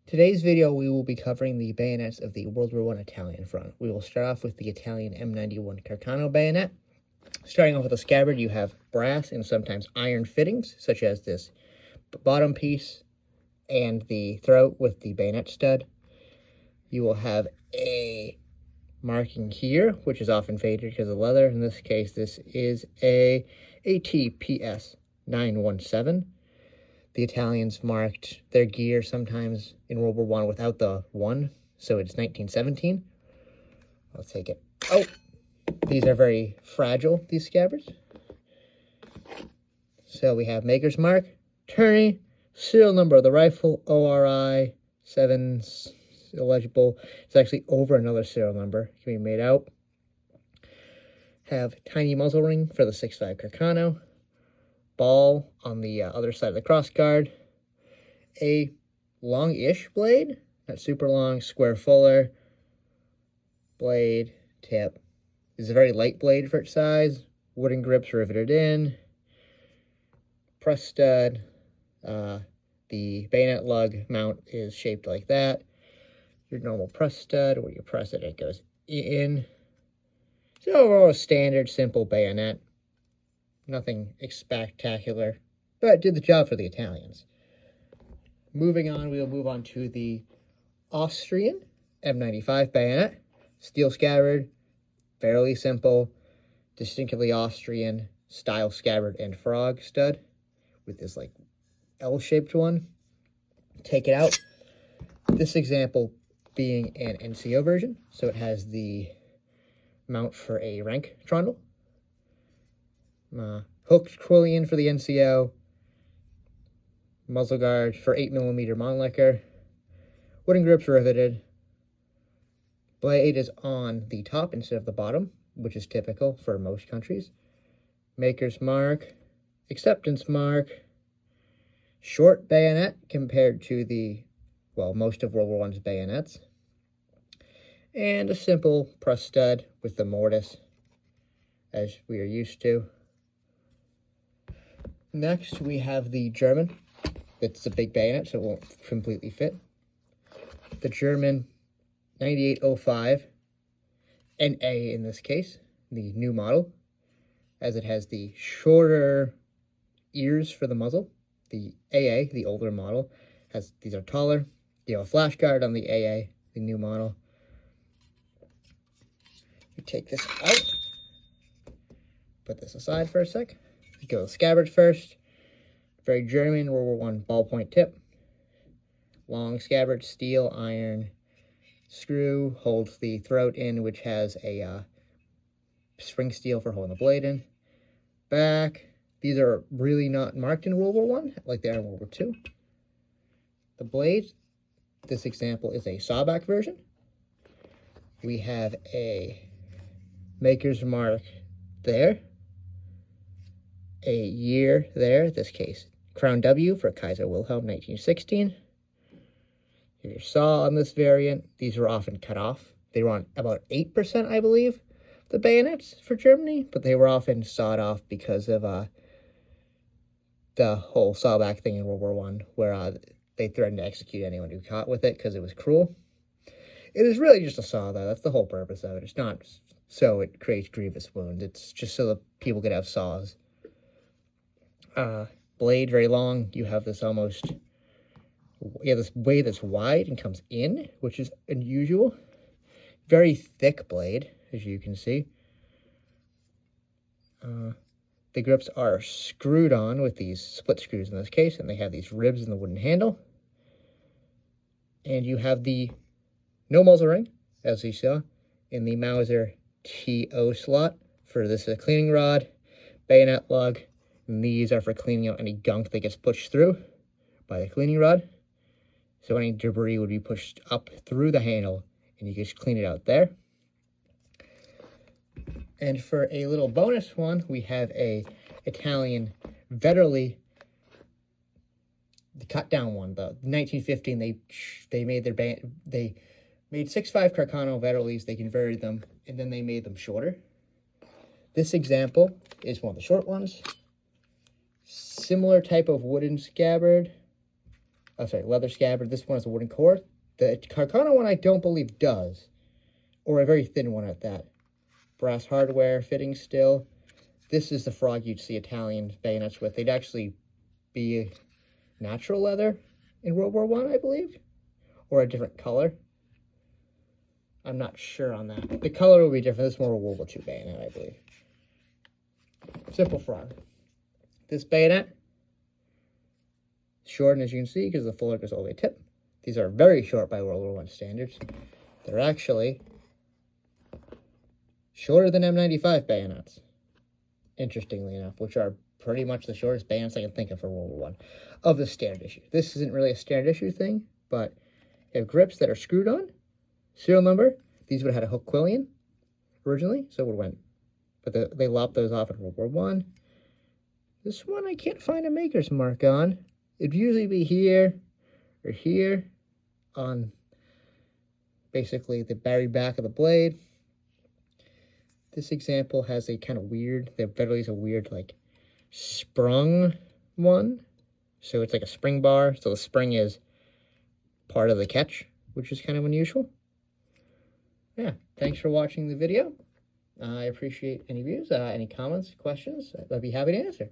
Today's video, we will be covering the bayonets of the World War I Italian front. We will start off with the Italian M91 Carcano bayonet. Starting off with the scabbard, you have brass and sometimes iron fittings, such as this bottom piece and the throat with the bayonet stud. You will have a marking here, which is often faded because of leather. In this case, this is a ATPS 917. The Italians marked their gear sometimes in World War I without the 1, so it's 1917. I'll take it. Oh, these are very fragile, these scabbards. So we have maker's mark, tourney, serial number of the rifle, ORI 7, illegible. It's actually over another serial number, can be made out. Have tiny muzzle ring for the 6.5 Carcano. Ball on the other side of the crossguard, a long-ish blade, not super long, square fuller, blade, tip. This is a very light blade for its size, wooden grips riveted in, press stud, the bayonet lug mount is shaped like that, your normal press stud, where you press it, it goes in. So overall, a standard, simple bayonet. Nothing spectacular, but did the job for the Italians. Moving on, we will move on to the Austrian M95 bayonet. Steel scabbard, fairly simple, distinctively Austrian style scabbard and frog stud with this like L-shaped one. Take it out. This example being an NCO version, so it has the mount for a rank trundle. Hooked quillion for the NCO, muzzle guard for 8mm Mannlicher, wooden grips riveted, blade is on the top instead of the bottom, which is typical for most countries, maker's mark, acceptance mark, short bayonet compared to the, well, most of World War I's bayonets, and a simple press stud with the mortise, as we are used to. Next, we have the German. It's a big bayonet, so it won't completely fit. The German 9805 NA in this case, the new model, as it has the shorter ears for the muzzle. The AA, the older model, these are taller. You have a flash guard on the AA, the new model. You take this out. Put this aside for a sec. Go with scabbard first. Very German, World War I ballpoint tip. Long scabbard, steel, iron, screw, holds the throat in, which has a spring steel for holding the blade in. Back, these are really not marked in World War I, like they are in World War II. The blade, this example is a Sawback version. We have a maker's mark there. A year there, in this case, Crown W for Kaiser Wilhelm 1916. Here's your saw on this variant. These were often cut off. They were on about 8%, I believe, the bayonets for Germany, but they were often sawed off because of the whole sawback thing in World War I, where they threatened to execute anyone who caught with it because it was cruel. It is really just a saw, though. That's the whole purpose of it. It's not so it creates grievous wounds. It's just so that people could have saws. Blade very long. You have this almost, this way that's wide and comes in, which is unusual. Very thick blade, as you can see. The grips are screwed on with these split screws in this case, and they have these ribs in the wooden handle. And you have the no muzzle ring, as you saw, in the Mauser TO slot for this cleaning rod, bayonet lug. And these are for cleaning out any gunk that gets pushed through by the cleaning rod. So any debris would be pushed up through the handle, and you just clean it out there. And for a little bonus one, we have a Italian Vetterli, the cut down one. The 1915, they made they made 6.5 Carcano Vetterlis. They converted them, and then they made them shorter. This example is one of the short ones. Similar type of wooden scabbard, Oh, sorry, leather scabbard. This one is a wooden core. The Carcano one I don't believe does, or a very thin one at that. Brass hardware, fitting still. This is the frog you'd see Italian bayonets with. They'd actually be natural leather in World War I believe, or a different color. I'm not sure on that. The color will be different. This is more a World War II bayonet, I believe. Simple frog. This bayonet, shortened as you can see because the fuller goes all the way to tip. These are very short by World War I standards. They're actually shorter than M95 bayonets, interestingly enough, which are pretty much the shortest bayonets I can think of for World War I of the standard issue. This isn't really a standard issue thing, but you have grips that are screwed on. Serial number, these would have had a hook quillion originally, so it would have went, but they lopped those off in World War I. This one I can't find a maker's mark on. It'd usually be here or here on basically the very back of the blade. This example has a kind of weird, the Vetterli's a weird like sprung one. So it's like a spring bar, so the spring is part of the catch, which is kind of unusual. Yeah, thanks for watching the video. I appreciate any views, any comments, questions. I'd be happy to answer.